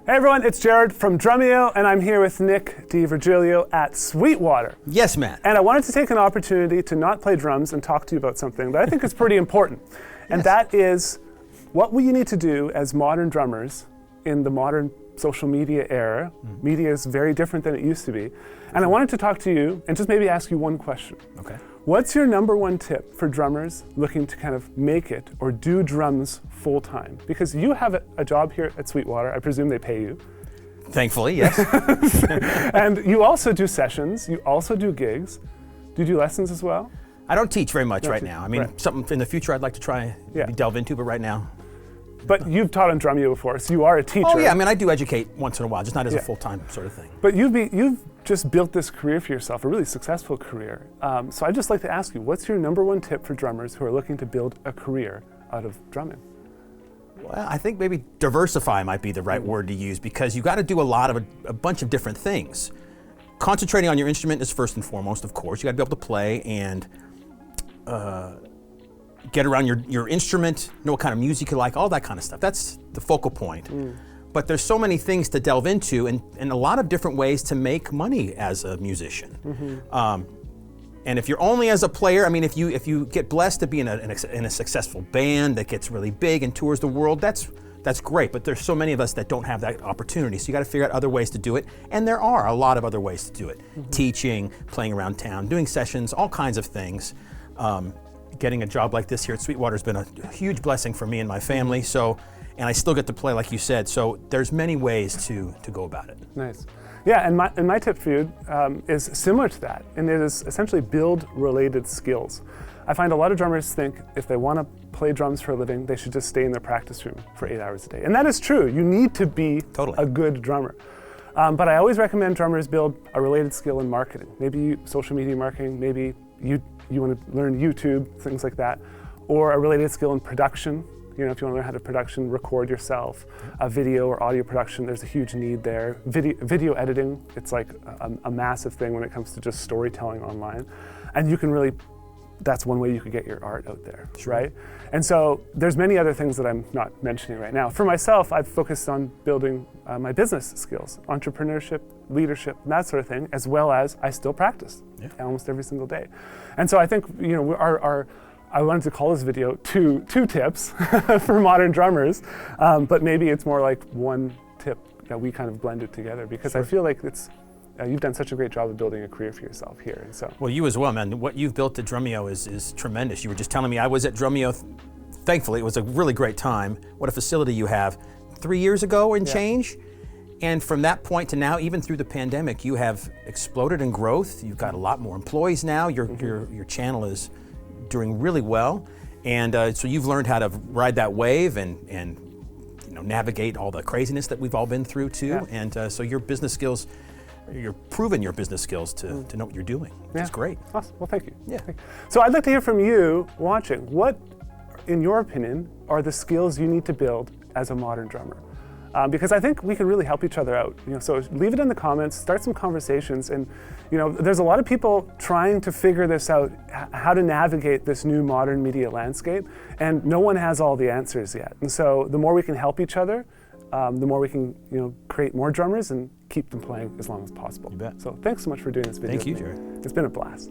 Hey everyone, it's Jared from Drumeo, and I'm here with Nick DiVirgilio at Sweetwater. Yes, man. And I wanted to take an opportunity to not play drums and talk to you about something that I think is pretty important. And that is, what will you need to do as modern drummers in the modern social media era? Media is very different than it used to be. And I wanted to talk to you and just maybe ask you one question. Okay. What's your number one tip for drummers looking to kind of make it or do drums full time? Because you have a job here at Sweetwater. I presume they pay you. Thankfully, yes. And you also do sessions. You also do gigs. Do you do lessons as well? I don't teach very much right now. I mean, something in the future I'd like to try maybe delve into, but right now. But you've taught on Drumeo before, so you are a teacher. Oh yeah, I mean, I do educate once in a while, just not as a full-time sort of thing. But you've just built this career for yourself, a really successful career. So I'd just like to ask you, what's your number one tip for drummers who are looking to build a career out of drumming? Well, I think maybe diversify might be the right word to use, because you got to do a bunch of different things. Concentrating on your instrument is first and foremost, of course. You got to be able to play and get around your instrument, know what kind of music you like, all that kind of stuff. That's the focal point. But there's so many things to delve into and a lot of different ways to make money as a musician. And if you're only as a player, I mean, if you get blessed to be in a successful band that gets really big and tours the world, that's great. But there's so many of us that don't have that opportunity. So you got to figure out other ways to do it. And there are a lot of other ways to do it. Teaching, playing around town, doing sessions, all kinds of things. Getting a job like this here at Sweetwater has been a huge blessing for me and my family. And I still get to play, like you said. So there's many ways to go about it. Nice. Yeah, and my tip for you is similar to that, and it is essentially build related skills. I find a lot of drummers think if they want to play drums for a living, they should just stay in their practice room for 8 hours a day. And that is true. You need to be a good drummer. But I always recommend drummers build a related skill in marketing. Maybe social media marketing, maybe you want to learn YouTube, things like that, or a related skill in production. You know, if you want to learn how to record yourself, video or audio production, there's a huge need there. Video editing, it's like a massive thing when it comes to just storytelling online. And you can really, that's one way you could get your art out there, right? And so there's many other things that I'm not mentioning right now. For myself, I've focused on building my business skills, entrepreneurship, leadership, that sort of thing, as well as I still practice almost every single day. And so I think, you know, I wanted to call this video two tips for modern drummers, but maybe it's more like one tip that we kind of blended together, because I feel like you've done such a great job of building a career for yourself here. And so. Well, you as well, man. What you've built at Drumeo is tremendous. You were just telling me, I was at Drumeo, thankfully, it was a really great time. What a facility you have. 3 years ago and change. And from that point to now, even through the pandemic, you have exploded in growth. You've got a lot more employees now. Your channel is doing really well, and so you've learned how to ride that wave and you know, navigate all the craziness that we've all been through too. And so your business skills, you're proving your business skills to know what you're doing, which is great. Awesome. Well, thank you. Yeah. So I'd like to hear from you watching. What, in your opinion, are the skills you need to build as a modern drummer? Because I think we can really help each other out. You know, so leave it in the comments, start some conversations, and you know, there's a lot of people trying to figure this out, how to navigate this new modern media landscape, and no one has all the answers yet. And so the more we can help each other, the more we can, you know, create more drummers and keep them playing as long as possible. You bet. So thanks so much for doing this video. Thank you, Jared. It's been a blast.